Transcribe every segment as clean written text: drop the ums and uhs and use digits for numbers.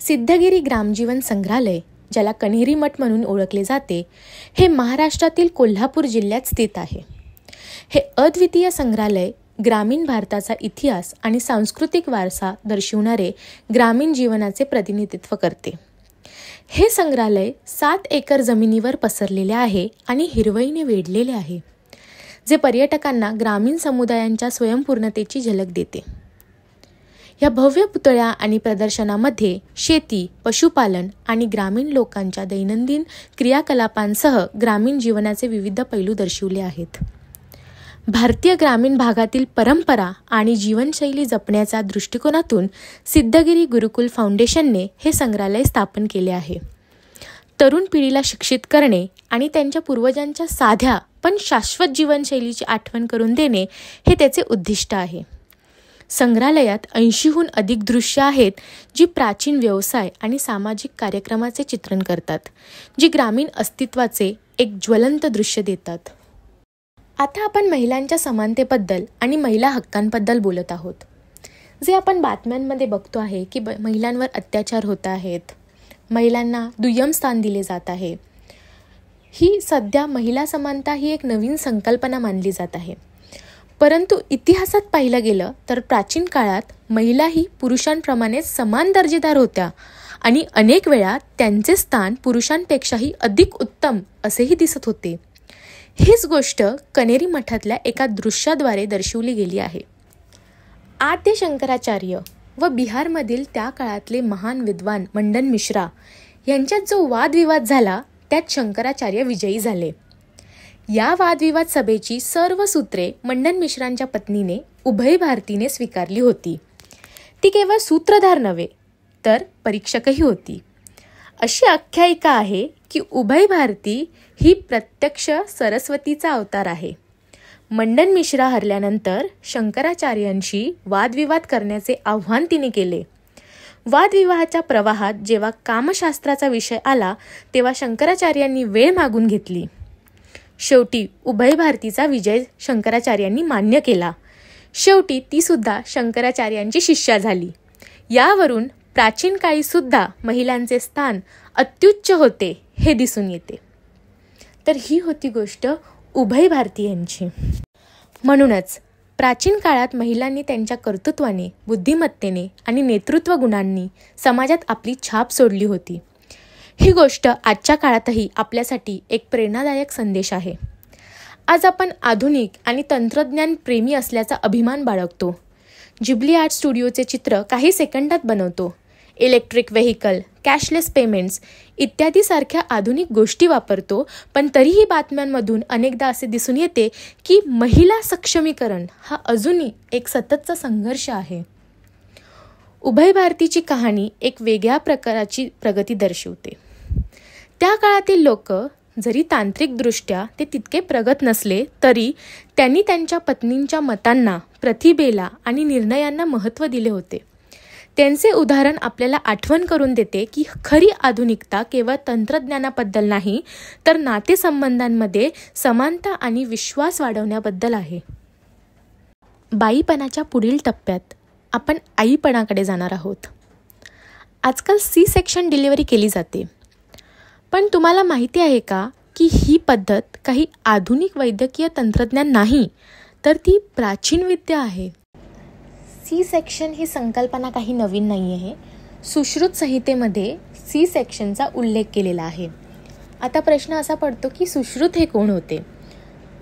सिद्धगिरी ग्रामजीवन संग्रहालय, ज्याला कन्हेरी मठ म्हणून ओळखले जाते, हे महाराष्ट्रातील कोल्हापूर जिल्ह्यात स्थित आहे. हे अद्वितीय संग्रहालय ग्रामीण भारताचा इतिहास आणि सांस्कृतिक वारसा दर्शवणारे ग्रामीण जीवनाचे प्रतिनिधित्व करते. हे संग्रहालय 7 एकर जमिनीवर पसरलेले आहे आणि हिरवळीने वेढलेले आहे, जे पर्यटकांना ग्रामीण समुदायांच्या स्वयंपूर्णतेची झलक देते. या भव्य पुतळ्या आणि प्रदर्शनामध्ये शेती, पशुपालन आणि ग्रामीण लोकांच्या दैनंदिन क्रियाकलापांसह ग्रामीण जीवनाचे विविध पैलू दर्शवले आहेत. भारतीय ग्रामीण भागातील परंपरा आणि जीवनशैली जपण्याच्या दृष्टिकोनातून सिद्धगिरी गुरुकुल फाउंडेशनने हे संग्रहालय स्थापन केले आहे. तरुण पिढीला शिक्षित करणे आणि त्यांच्या पूर्वजांच्या साध्या पण शाश्वत जीवनशैलीची आठवण करून देणे हे त्याचे उद्दिष्ट आहे. संग्रहालयात 80हून अधिक दृश्य आहेत, जी प्राचीन व्यवसाय आणि सामाजिक कार्यक्रमाचे चित्रण करतात, जी ग्रामीण अस्तित्वाचे एक ज्वलंत दृश्य देतात. आता आपण महिलांच्या समानतेबद्दल आणि महिला हक्कांबद्दल बोलत आहोत. जे आपण बातम्यांमध्ये बघतो आहे की महिलांवर अत्याचार होत आहेत, महिलांना दुय्यम स्थान दिले जात आहे. ही सध्या महिला समानता ही एक नवीन संकल्पना मानली जात आहे. परंतु इतिहासात पाहिलं गेलं तर प्राचीन काळात महिलाही पुरुषांप्रमाणेच समान दर्जेदार होत्या आणि अनेक वेळा त्यांचे स्थान पुरुषांपेक्षाही अधिक उत्तम असेही दिसत होते. हीच गोष्ट कन्हेरी मठातल्या एका दृश्याद्वारे दर्शवली गेली आहे. आद्य शंकराचार्य व बिहारमधील त्या काळातले महान विद्वान मंडन मिश्रा यांच्यात जो वादविवाद झाला, त्यात शंकराचार्य विजयी झाले. या वादविवाद सभेची सर्व सूत्रे मंडन मिश्रांच्या पत्नीने उभय भारतीने स्वीकारली होती. ती केवळ सूत्रधार नव्हे तर परीक्षकही होती. अशी आख्यायिका आहे की उभय भारती ही प्रत्यक्ष सरस्वतीचा अवतार आहे. मंडन मिश्रा हरल्यानंतर शंकराचार्यांशी वादविवाद करण्याचे आव्हान तिने केले. वादविवाहाच्या प्रवाहात जेव्हा कामशास्त्राचा विषय आला, तेव्हा शंकराचार्यांनी वेळ मागून घेतली. शेवटी उभय भारतीचा विजय शंकराचार्यांनी मान्य केला. शेवटी ती सुद्धा शंकराचार्यांची शिष्या झाली. यावरून प्राचीन काळी सुद्धा महिलांचे स्थान अत्युच्च होते हे दिसून येते. तर ही होती गोष्ट उभय भारती यांची. म्हणूनच प्राचीन काळात महिलांनी त्यांच्या कर्तृत्वाने, बुद्धिमत्तेने आणि नेतृत्व गुणांनी समाजात आपली छाप सोडली होती. ही गोष्ट आजच्या काळातही आपल्यासाठी एक प्रेरणादायक संदेश आहे. आज आपण आधुनिक आणि तंत्रज्ञान प्रेमी असल्याचा अभिमान बाळगतो. जिबली आर्ट स्टुडिओचे चित्र काही सेकंदात बनवतो. इलेक्ट्रिक व्हेकल, कॅशलेस पेमेंट्स इत्यादी सारख्या आधुनिक गोष्टी वापरतो. पण तरीही बातम्यांमधून अनेकदा असे दिसून येते की महिला सक्षमीकरण हा अजूनही एक सततचा संघर्ष आहे. उभय भारतीची कहाणी एक वेगळ्या प्रकारची प्रगती दर्शवते. त्या काळातील लोक जरी तांत्रिकदृष्ट्या ते तितके प्रगत नसले, तरी त्यांनी त्यांच्या पत्नींच्या मतांना, प्रतिभेला आणि निर्णयांना महत्त्व दिले होते. त्यांचे उदाहरण आपल्याला आठवण करून देते की खरी आधुनिकता केवळ तंत्रज्ञानाबद्दल नाही, तर नातेसंबंधांमध्ये समानता आणि विश्वास वाढवण्याबद्दल आहे. बाईपणाच्या पुढील टप्प्यात आपण आईपणाकडे जाणार आहोत. आजकाल C-सेक्शन डिलिव्हरी केली जाते. पण तुम्हाला माहिती आहे का की ही पद्धत काही आधुनिक वैद्यकीय तंत्रज्ञान नाही, तर ती प्राचीन विद्या आहे. C-सेक्शन ही संकल्पना काही नवीन नाही आहे. सुश्रुत संहितेमध्ये C-सेक्शनचा उल्लेख केलेला आहे. आता प्रश्न असा पडतो की सुश्रुत हे कोण होते?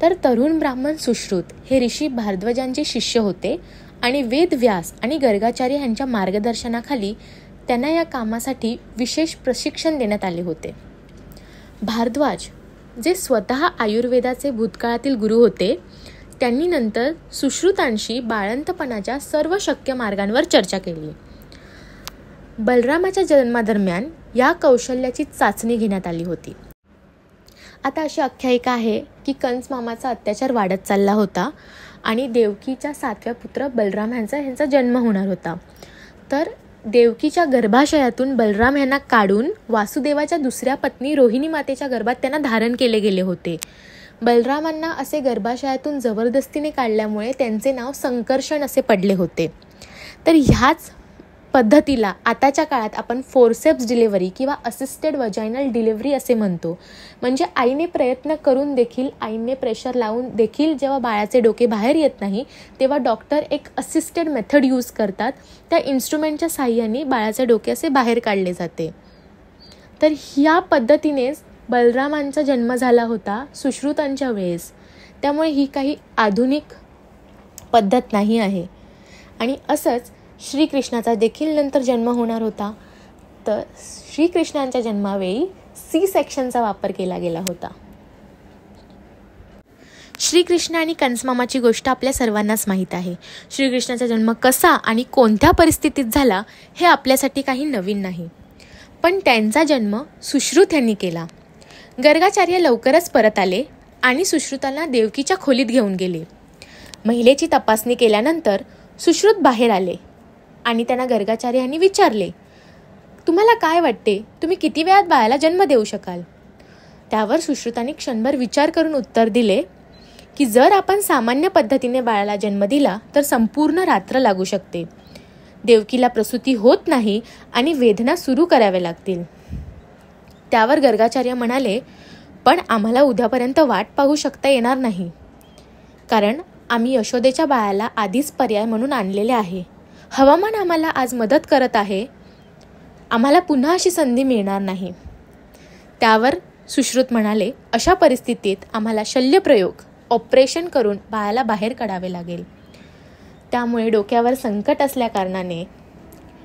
तर तरुण ब्राह्मण सुश्रुत हे ऋषी भारद्वाजांचे शिष्य होते आणि वेद व्यास आणि गर्गाचार्य यांच्या मार्गदर्शनाखाली त्यांना या कामासाठी विशेष प्रशिक्षण देण्यात आले होते. भारद्वाज, जे स्वतः आयुर्वेदाचे भूतकाळातील गुरु होते, त्यांनी नंतर सुश्रुतांशी बाळंतपणाच्या सर्व शक्य मार्गांवर चर्चा केली. बलरामाच्या जन्मादरम्यान या कौशल्याची चाचणी घेण्यात आली होती. आता अशी आख्यायिका आहे की कंस मामाचा अत्याचार वाढत चालला होता आणि देवकीच्या 7व्या पुत्र बलराम यांचा जन्म होणार होता. तर देवकीच्या गर्भाशयातून बलराम यांना काढून वासुदेवाच्या दुसऱ्या पत्नी रोहिणी मातेच्या गर्भात त्यांना धारण केले गेले होते. बलरामांना असे गर्भाशयातून जबरदस्तीने काढल्यामुळे त्यांचे नाव संकर्षण असे पडले होते. तर ह्याच पद्धतीला आताच्या काळात आपण फोर्सेप्स डिलिव्हरी किंवा असिस्टेड वजायनल डिलिव्हरी असे म्हणतो. म्हणजे आईने प्रयत्न करून देखील, आईने प्रेशर लावून देखील जेव्हा बाळाचे डोके बाहेर येत नाही तेव्हा डॉक्टर एक असिस्टेड मेथड यूज करतात. त्या इन्स्ट्रुमेंटच्या साहाय्याने बाळाचे डोके असे बाहेर काढले जाते. तर ह्या पद्धतीनेच बलरामांचा जन्म झाला होता सुश्रुतांच्या वेळेस. त्यामुळे ही काही आधुनिक पद्धत नाही आहे. आणि असंच श्रीकृष्णाचा देखील नंतर जन्म होणार होता. तर श्रीकृष्णांच्या जन्मावेळी सी सेक्शनचा वापर केला गेला होता. श्रीकृष्ण आणि कंसमामाची गोष्ट आपल्या सर्वांनाच माहीत आहे. श्रीकृष्णाचा जन्म कसा आणि कोणत्या परिस्थितीत झाला हे आपल्यासाठी काही नवीन नाही. पण त्यांचा जन्म सुश्रुत यांनी केला. गर्गाचार्य लवकरच परत आले आणि सुश्रुतांना देवकीच्या खोलीत घेऊन गेले. महिलेची तपासणी केल्यानंतर सुश्रुत बाहेर आले आणि त्यांना गर्गाचार्य यांनी विचारले, तुम्हाला काय वाटते, तुम्ही किती वेळात बाळाला जन्म देऊ शकाल? त्यावर सुश्रुतांनी क्षणभर विचार करून उत्तर दिले की जर आपण सामान्य पद्धतीने बाळाला जन्म दिला तर संपूर्ण रात्र लागू शकते. देवकीला प्रसूती होत नाही आणि वेदना सुरू कराव्या लागतील. त्यावर गर्गाचार्य म्हणाले, पण आम्हाला उद्यापर्यंत वाट पाहू शकता येणार नाही, कारण आम्ही यशोदेच्या बाळाला आधीच पर्याय म्हणून आणलेले आहे. हवामान आम्हाला आज मदत करत आहे. आम्हाला पुन्हा अशी संधी मिळणार नाही. त्यावर सुश्रुत म्हणाले, अशा परिस्थितीत आम्हाला शल्यप्रयोग, ऑपरेशन करून बाळाला बाहेर काढावे लागेल. त्यामुळे डोक्यावर संकट असल्याकारणाने,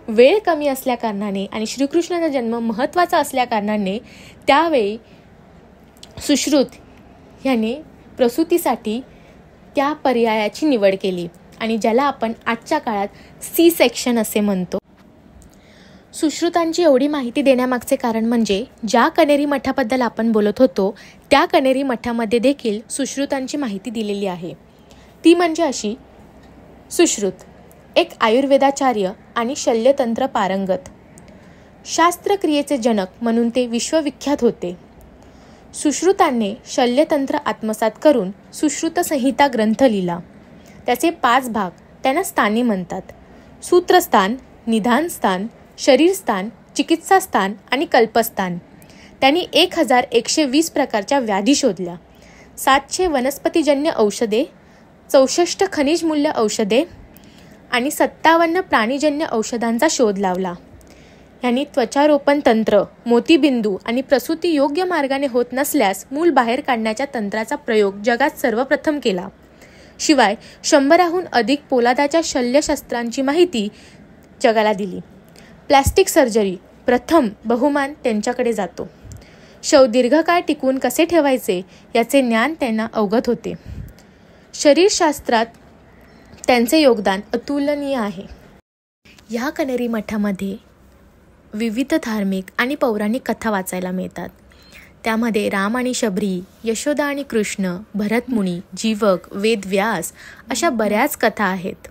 वेळ कमी असल्याकारणाने आणि श्रीकृष्णाचा जन्म महत्त्वाचा असल्याकारणाने त्यावेळी सुश्रुत याने प्रसूतीसाठी त्या पर्यायाची निवड केली आणि ज्याला आपण आजच्या काळात सी सेक्शन असे म्हणतो. सुश्रुतांची एवढी माहिती देण्यामागचे कारण म्हणजे ज्या कनेरी मठाबद्दल आपण बोलत होतो त्या कनेरी मठामध्ये देखील सुश्रुतांची माहिती दिलेली आहे. ती म्हणजे अशी, सुश्रुत एक आयुर्वेदाचार्य आणि शल्यतंत्र पारंगत, शास्त्रक्रियेचे जनक म्हणून ते विश्वविख्यात होते. सुश्रुतांनी शल्यतंत्र आत्मसात करून सुश्रुत संहिता ग्रंथ लिहिला. त्याचे 5 भाग त्यांना स्थानी म्हणतात. सूत्रस्थान, निधानस्थान, शरीरस्थान, चिकित्सास्थान आणि कल्पस्थान. त्यांनी 1120 प्रकारच्या व्याधी शोधल्या, 700 वनस्पतीजन्य औषधे, 64 खनिजमूल्य औषधे आणि 57 प्राणीजन्य औषधांचा शोध लावला. यांनी त्वचारोपण तंत्र, मोतीबिंदू आणि प्रसूती योग्य मार्गाने होत नसल्यास मूल बाहेर काढण्याच्या तंत्राचा प्रयोग जगात सर्वप्रथम केला. शिवाय 100हून अधिक पोलादाच्या शल्यशस्त्रांची माहिती जगाला दिली. प्लॅस्टिक सर्जरी प्रथम बहुमान त्यांच्याकडे जातो. शव दीर्घकाळ टिकवून कसे ठेवायचे याचे ज्ञान त्यांना अवगत होते. शरीरशास्त्रात त्यांचे योगदान अतुलनीय आहे. या कनेरी मठामध्ये विविध धार्मिक आणि पौराणिक कथा वाचायला मिळतात. त्यामध्ये राम आणि शबरी, यशोदा आणि कृष्ण, भरतमुनी, जीवक, वेदव्यास अशा बऱ्याच कथा आहेत.